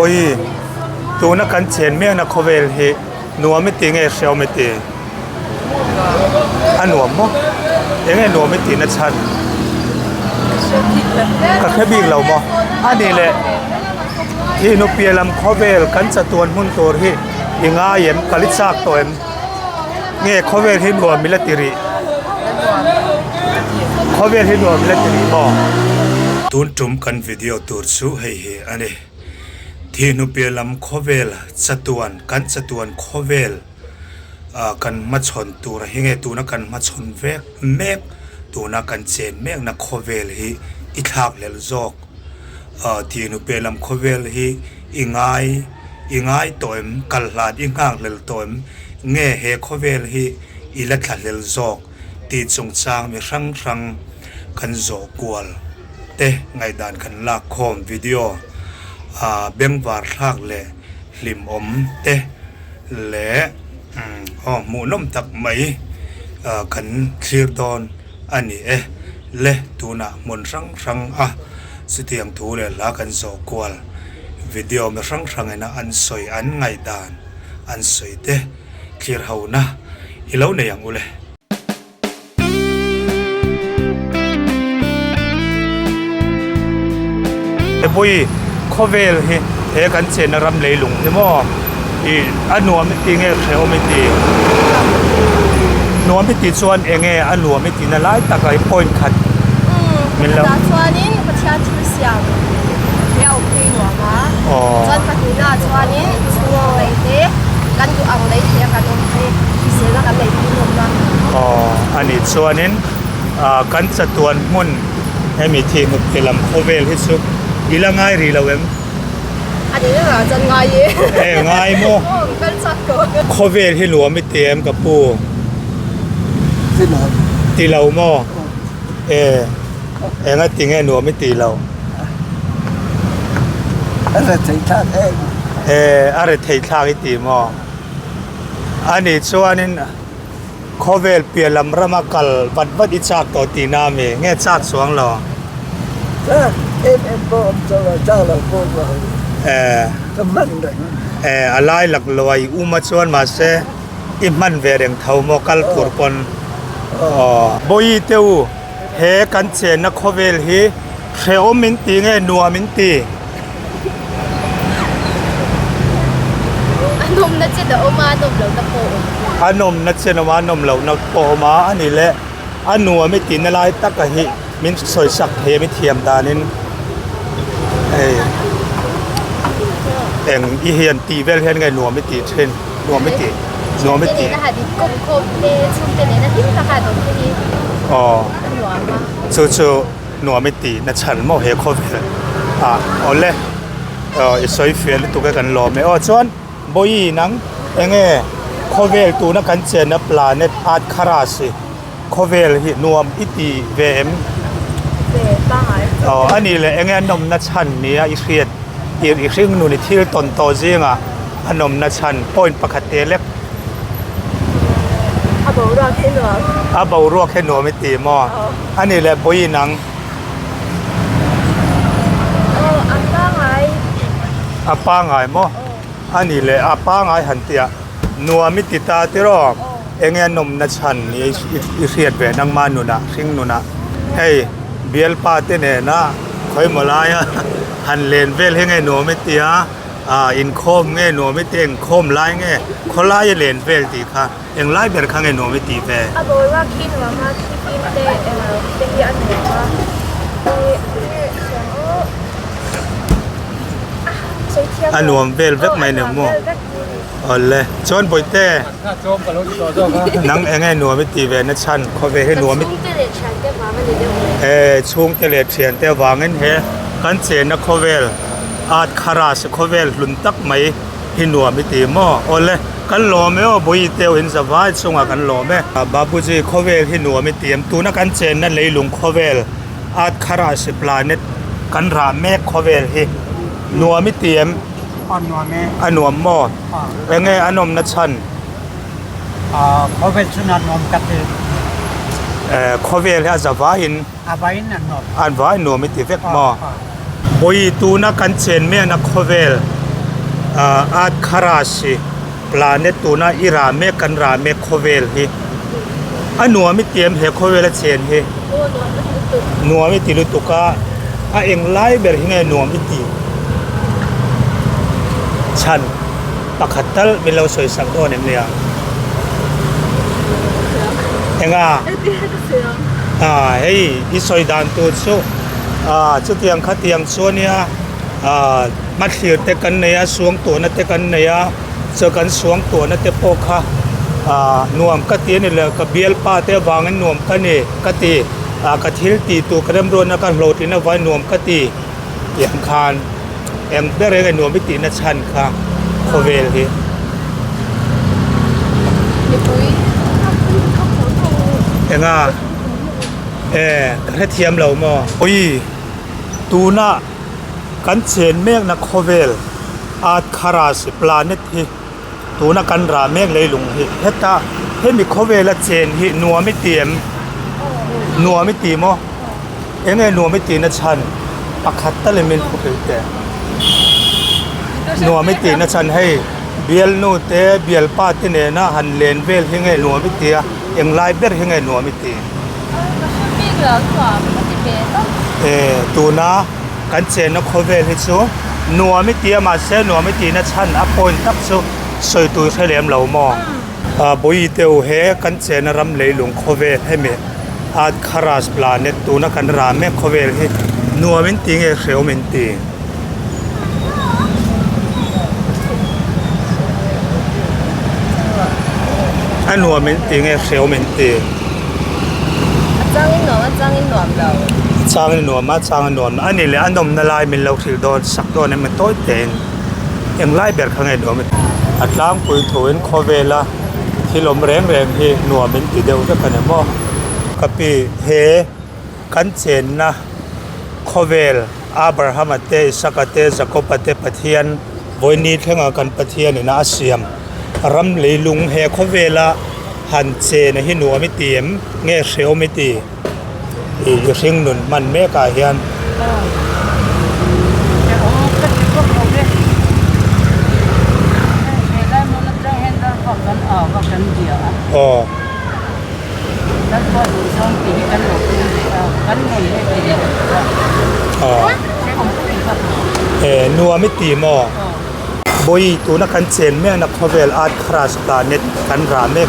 boi tu na kan chen me na khovel hi nuam mi ting e shel me ti anuam mo enge nuam mi ti na chan ka khabi lo mo ani le hi no pialam khovel kan chatuan hun tor hi inga yen kalichak to em nge khovel hi nuam milatiri khovel hi nuam milatiri mo tun tum kan video tur chu hei he ani thinu pelam khovel chatuan kan chatuan khovel kan machon tur hinge tu na kan machon vek mek tu na kan chen mek na khovel hi ithak lel jok thinu pelam khovel hi ingai toim kallat ingang lel toim nge he khovel hi ilatha lel jok ti chung chang mi rang kan zo kwal te ngai dan kan la khom video bengwar thak le lim om te le mu nom tak mai kan clear don ani le tuna mon rang sitiang thu le la kan zo kwal video me rang ena an soi an ngai dan an soi te clear hauna ilo ne yang ule boi khovel hi he kan chen ram leilung he mo I anuam ti nge kheo mi ti nuam mi ti chuan enge anuam mi ti na lai takai point khat min lo ta chuanin pathia thu siam leo pui nuam ma chuan pathina chuanin chuang lei te kan tu ang lei te kan om te se la kan lei pui nuam ma ani chuanin kan chatuan mun he mi thi mu pelam khovel hi chu ilangai ri lawem anh ấy là chân ngay vậy ngay mo bên sắc của khovel hi nuam mi tem ka pu ti lo mo nga ti nge nuam mi ti lo ara thei thak are thei thak I ti mo ani chuanin khovel pialam ramakal wat ichak to ti na me nge chak suang lo em bom cho là bom cái mặn đấy alai lak loi uma chuan ma se I man ve reng thau mo kal tur pon boi teu he kan chen na khovel hi kheo min ti nge nuam min ti nôm nó chỉ đỡ mà nôm lâu nó po anom na chen ma nom lo na po ma ani le anu mi ti na lai tak hi min soi sak he mi thiam danin eng I hian ti vel hian ngai nuam mi ti chen nuam mi ti nó hạt đi công công để chung để nó tiếp ta hạt đồng cái gì chu nuam mi ti na chan mo he khovel ole soi fel tu ka kan lo me chuan boi nang enge khovel tu na kan chen na planet art kharasi khovel hi nuam iti vem để ba hải ani le enge nom na chan nia I khiat I hring nu ni thil ton to zinga anom na chan point pakhat te lek a bo ro khe no mi ti mo ani le boi nang apa ngai mo ani le apa ngai han tia nuwa mi ti ta ti ro enge nom na chan ni I khiat ve nang ma nu na hring nu na hey bial pa te ne na khoi molaya han len vel he ngai no mi tia in khom nge no mi teng khom lai nge kholai len vel ti kha eng lai ber kha nge no mi ti ve a bo ra kin wa ma ki te te hi an ne ma anuam vel vek mai ne mo ole chon boi te nang enge no mi ti ve na chan kho ve he no mi chung te le thian te wangen he kan chen na khovel art kharas khovel lun tak mai hi nuam mi ti mo ole kan lo me o boi teu in zawai chunga kan lo me babuji khovel hi nuam mi tiam tu na kan chen na leilung khovel art kharas planet kan ra me khovel hi nuam mi tiam anuam mo enge anom na chan khovel chunan nom kat khovel ha zawain abain an vai no mi ti vek mo boi tu na kan chen me na khovel อาดคาราสิปลาเนตูน่าอิราเมกันราเมโคเวลฮีอันนัวไม่เตรียมเฮโคเวลเชนฮีนัวไม่ติลุตุกะเอ็งไล่เบอร์ฮิไงนัวไม่ติฉันปักขัดตัลเป็นเราสวยสักตัวเนี่ยเอ็งเฮ้ยอีสอยดานตัวชูจุดเตียงขัดเตียงส่วนเนี่ยมัดเสียแต่กันเนี่ยสวงตัวนั่นแต่กันเนี่ยเจอกันสวงตัวนั่นแต่พกค่ะนวมกตีนี่เลยกับเบียลป้าแต่วางนวมกันนี่กตีกระทิลตีตัวกระเริ่มรวนนักการโหลดที่นั่นไว้นวมกตีเยี่ยมคานเอ็มได้เรื่องนวมไม่ตีนั่นชันค่ะโคเวลที่เอ็งกระเทียมเราหม้อโอ้ยตูน่ากันเชนเมฆนักโคเวลอาดคาราสิปลาเน็ตฮีตัวนักกันราเมฆเลยลุงฮีเฮต้าเฮมีโคเวลเชนฮีนัวไม่เตียมนัวไม่ตีมั้งเอ็งไงนัวไม่ตีนะฉันปักขัดตะเลยมันพูดแต่นัวไม่ตีนะฉันให้เบียลนูเตเบียลป้าที่เนี่ยนะหันเลนเวลเฮงไงนัวไม่ตีเอ็งไล่เบอร์เฮงไงนัวไม่ตีตัวน่ากันเชนนักโคเวลฮิซูนัวไม่ตีมาเสียนัวไม่ตีนะฉันอปอยตักซูสวยตัวเฉลี่ยมเหล่ามองบุยเตียวเฮกันเชนรำเลยลุงโคเวลให้เมอาดคาราสปลาเนตตัวนักกันราเมฆโคเวลให้นัวมินติงเอเขียวมินติงอันนัวมินติงเอเขียวมินติงจ้างอินหนวมจ้างอินหนวมเราจ้างอินหนวมมาจ้างอินหนวมอันนี้เลยอันนมนาลายมินเราถือโดนสักโดนเนี่ยมันโต้เต็นยังไล่เบียดข้างในหนวมอัดล้างปุ๋ยถุนโคเวล่าที่ลมแรงที่หนวมมินติเดียวจะกันเนี่ยมั้งกปีเฮกันเชนนะโคเวลอับราฮัมเตสักเตสกปเตปะเทียนวันนี้เท่งกันปะเทียนในอาเซียมรำเลยลุงเฮโคเวลาหันเจนให้หนัวไม่เตียมเงี้ยเสียวไม่ตีอีกสิ่งหนึ่งมันไม่กล้าเห็นอ๋อนัวไม่ตีหม้อบุยตัวนักการเชนแม่นักโคเวลอาร์ตคราสตาเน็ตกันราเมฆ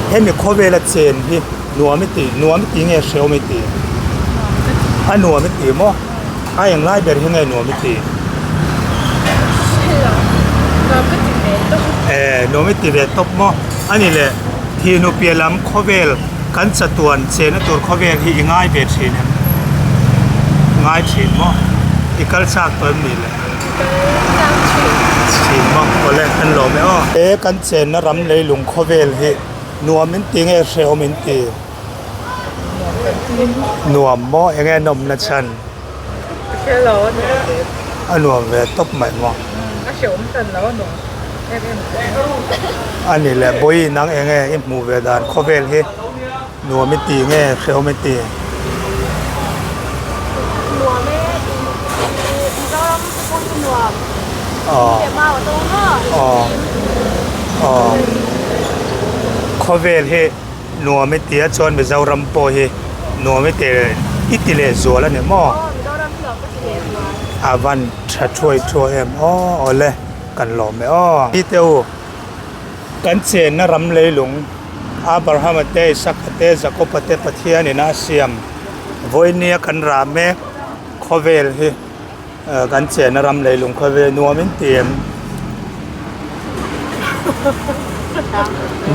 ให้มีโคเวลเชนที่นัวไม่ตีเงี้ยเชลไม่ตีนัวไม่ตีหม้ออย่างไรเบอร์ยังไงนัวไม่ตีนัวไม่ตีเรตบหม้ออันนี้แหละที่นูเปียลัมโคเวลกันสตวนเชนตัวโคเวลที่ง่ายเบอร์เชนง่ายเชนหม้ออีกการสร้างตัวนี้แหละชิมมั้งก็เลยกันหล่อไม่อ้อกันเชนนะรำเลยลุงโคเวลเฮนัวมินติงเอเซลมินตินัวหม้อยังไงนมนะฉันแค่ร้อนนัวเวทบใหม่มั้งเฉียวมันร้อนหนูอันนี้แหละบุยนังยังไงอิมูเวดานโคเวลเฮนัวมินติงเอเซลมินตินัวไม่ก็ต้องนัวเดี๋ยวมาตรงนั้นโคเวลเฮนัวไม่เตี้ยจนไปเจ้ารำโปเฮนัวไม่เตี้ยอิติเลซัวแล้วเนี่ยมั้งวันชัดช่วยเอ็มเลยกันหล่อไม่พี่เตียวกันเชนนะรำเลยหลงอับราฮัมเตสักเตสกปเตปะเทียนในอาเซียมวันนี้กันราเมฆโคเวลเฮกันเชนนะรำเลยหลงโคเวลนัวไม่เตี้ย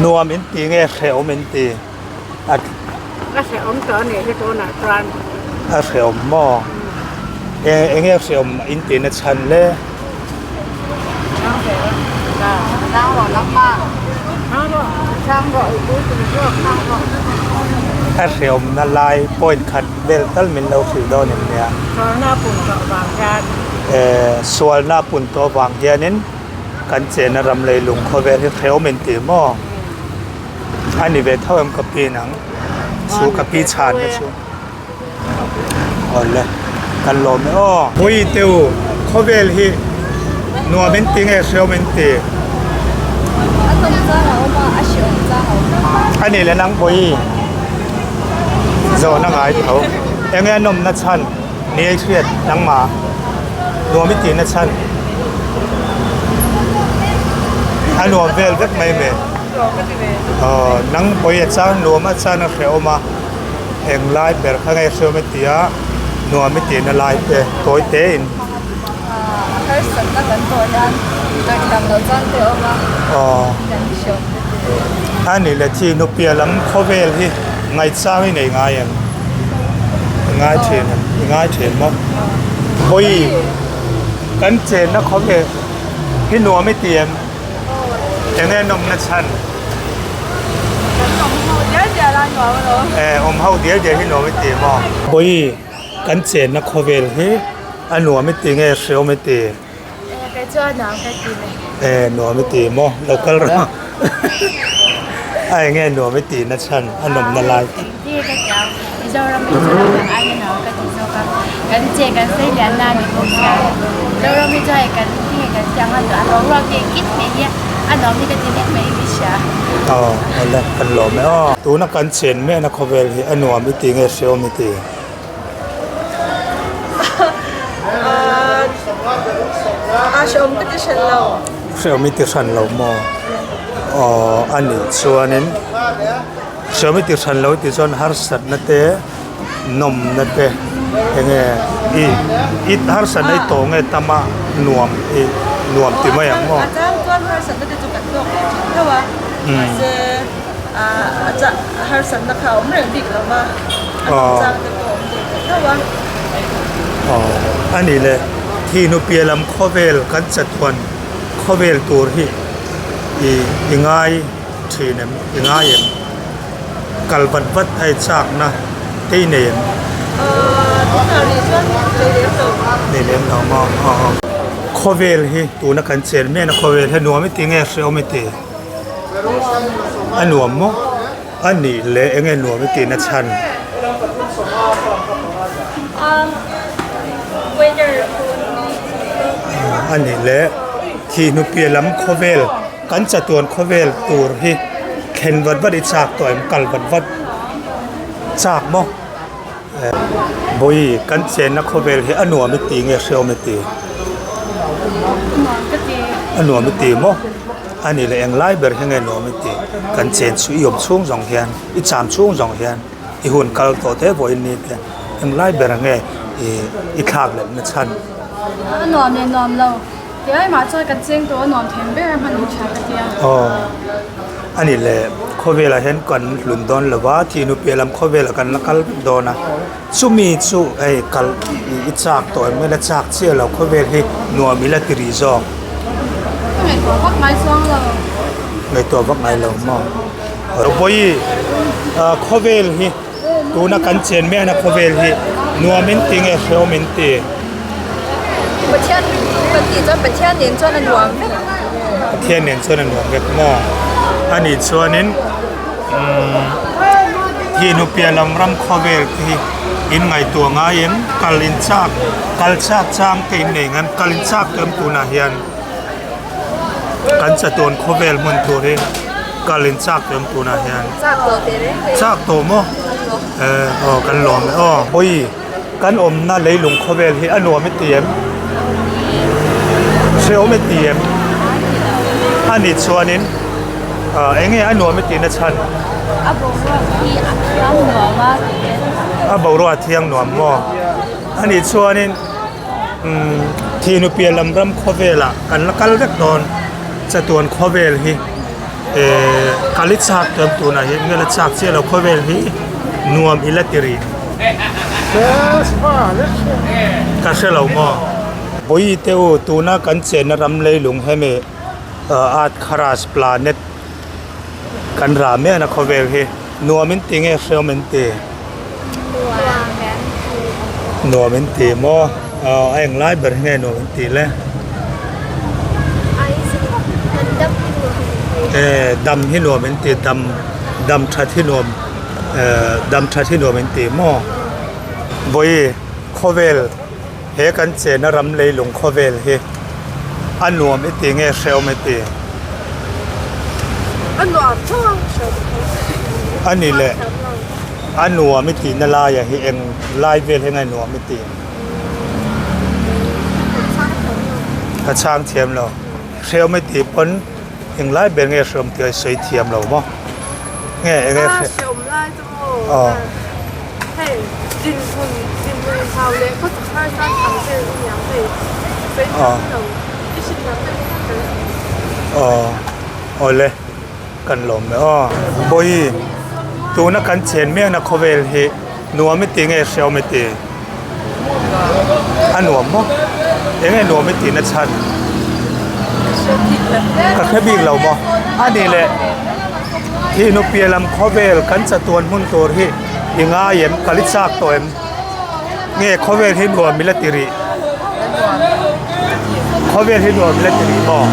นัวมินตีเงี้ยเขียวมินตีก็เฉียวมันเนี่ยที่ตัวหนาตรันเขียวหม้อเงี้ยเขียวอินตีนัชันเล่น้าหล่อรับมากช่างก็อุ้ยตัวนี้ก็ช่างก็เขียวนั่นลายปอยขัดเบลตัลมินเราถือโดนอย่างเนี้ยส่วนหน้าปุ่นตัววางยานส่วนหน้าปุ่นตัววางยานั้นกันเจนรำเลยลุงโคเวลเขียวมินตีหม้ออันนี้เวทเท่ากับปีหนังสู้กับปีชาญนะสู้เลยกันหล่อไม่บุยเตียวโคเวลฮี นัวเป็นติงเอเชียวเป็นตี อันนั้นจ้าเรามาอาชีพจ้าเรา อันนี้แหละนังบอยโซนังไอเขาเองนมนัชชันนี่ไอเชียดนังมานัวไม่ตีนัชชันอันนัวเวลเวกไม่เมนังบอยจ้านัวมาจ้านักเขียวมาเองไล่เบลข้างไอเชียวไม่ตีอะนัวไม่ตีนั่นไล่เตะตัวเตะอินเขาสันนักกันตัวนั้นจากดำเราจ้างเดียวมาอย่างเชียวอันนี้แหละที่นุเปียลำเขาเวลที่ไงจ้าไม่ไหนไงยังง่ายเช่นง่ายเช่นมั้งบอยกันเจนนะเขาเวลที่นัวไม่เตรียมอย่างนี้นมนัชชันเดี๋ยวเราหนูมาแล้วอมเฮาเดี๋ยวให้นัวไม่เตรียมมั้งบอยกันเจนนะเขาเวลที่อันนัวไม่เตรียมเชียวไม่เตรียมแกจ้าหนังแกกินนัวไม่เตรียมมั้งเราก็รอไอ้เงี้ยนัวไม่เตรียมนัชชันอันนมละลายที่ก็จะที่เราไม่ชอบกันไอ้เนาะก็ที่เรากันเจกันเสียนานอยู่ตรงกันเราไม่ใจกันที่กันจังอันเราเก่งคิดไม่เยอะอันเราไม่กันที่นี่ไม่วิชาอะไรกันหล่อไหมตัวนักการเชียนแม่นักเขาเวลที่อันนัวไม่ตีเงี้ยเชียวไม่ตีอาชมก็จะเฉลาเชียวไม่ตีฉันเรามออันนี้ส่วนนี้เชียวไม่ตีฉันเราตีจนฮาร์สัตนั่นเตะนมนั่นเตะยังไงอีฮาร์สัตไอโตงไอตามานวมตีไม่ยังมั้งอาจารย์ก้อนฮาร์สัตนั่นจะจุกันตัวเพราะว่าอาจารย์ฮาร์สัตนักข่าวไม่เรื่องดิกแล้วว่าอาจารย์จะตัวเพราะว่าอันนี้เลยที่นุเปียลำข้อเวลกันจัดวันข้อเวลตัวที่ยังไงที่เนี่ยยังไงกัลบันวัดไอจากนะที่เนี่ยนี่เลี้ยงเรามาข้อเวลที่ตัวนักการเชียนแม่นักข้อเวลให้หนัวไม่ตีเงี้ยเสียวไม่ตีอันหนัวมั้งอันนี้เลยเงี้ยหนัวไม่ตีนัชชันอันนี้แหละที่นุเปียลำข้อเวลกันจัดตัวข้อเวลตัวที่เข็นวัดวัดอิจฉาตัวกัลวัดวัดจากมั้งบอยกันเจนนักข้อเวลที่อันหนัวไม่ตีเงี้ยเชียวไม่ตีอันหนัวไม่ตีมั้งอันนี้เลยยังไล่เบอร์ยังไงหนัวไม่ตีกันเจนสุยมช่วงสองเฮียนอีสามช่วงสองเฮียนอีหุ่นกัลตัวเทบอยนี่เนี่ยยังไล่เบอร์ยังไงอีขากเลยนะฉันนอนเนี่ยนอนเราเดี๋ยวไอ้หมาช่วยกันเจียงตัวนอนเทมเบ้มันอยู่ชากันเดียวอันนี้แหละข้อเวลาเห็นกันหลุนดอนหรือว่าที่นุเปียลำข้อเวลากันนักกัลโดนะสุมีสุไอ้กัลอิจากตัวไม่ละจากเสียเราข้อเวลให้นัวมิลติริจอกไงตัววักไม้ซ่องเราไงตัววักไม้เรามองเราไปข้อเวลให้ตัวนักการเชียนแม่นักข้อเวลให้นัวมินติงเอเชียวมินติประเทศเป็นตีจนประเทศเนียนจนอันหวงประเทศเนียนจนอันหวงแบบมออันนี้ส่วนนี้ที่นุเปียลำรำข้อเวลที่อินไงตัวง่ายยังกัลินชักจางตีนเองกัลินชักเติมตัวนาเฮียนกันจะตัวข้อเวลมันตัวเองกัลินชักเติมตัวนาเฮียนชักตัวมั้งกันหลอมโอ้ยกันอมน่าเลยหลงข้อเวลที่อันหัวไม่เตรียมเชียวไม่เตรียมอันนี้ส่วนนี้เอ็งไงอันหัวไม่เตรียมนะฉันบอกว่าเที่ยงหนวมมั้งอันนี้ส่วนนี้ที่นุเปียลำรำข้อเวลกันละกันเล็กตอนจะตัวข้อเวลที่กัลิชักเติมตัวนะเห็นเงินชักเสียเราข้อเวลที่นวมอิเล็กทริกก็เชื่อเรามั้งบอยเที่ยวตัวนักการเชียนรำเลยลุงให้เมอาร์ตคาราสพลาเน็ตกันรำเนี่ยนะเขาเวลที่นัวมินติงเอเชียวมินตินัวมินติมั้งไอ้ยังไล่เบอร์ไงนัวมินติเลยดำที่นัวมินติดำชัดที่นัวดำชัดที่นัวมินติมั้งบอยข้อเวลเฮกันเจนรำเลยหลงข้อเวลเฮ อันนัวไม่ตีเงี้ยเซลไม่ตี อันหนวดช่วงเฉย อันนี้แหละอันนัวไม่ตีนาลายอย่างที่เองไล่เวทให้ไงนัวไม่ตีกระช่างเทียมเราเซลไม่ตีปนเองไล่เบนเงี้ยเสริมเตียใส่เทียมเรามั้งเงี้ยเอง ถ้า เงี้ย เฉยไล่จะโม่ให้จินคุณชาวเล็กก็จะฆ่า上长线一两倍非常有一些两倍 อ๋อโอ้เลยกันลมอ๋อบอยตัวนักกันเชนเมียนักเขาเวลเฮนัวไม่ตีเงี้ยเซลไม่ตีอันนัวมั้งเองไงนัวไม่ตีนัดชันก็แค่บีกเรามั้งอันนี้แหละที่นุเปียลำเขาเวลกันจะตัวมุ่นตัวที่ยังไงเห็นกลิซากตัวเอ็มเงี้ยเขาเวลที่นัวมิลติรีเขาเวลที่นัวมิลติรีมั้ง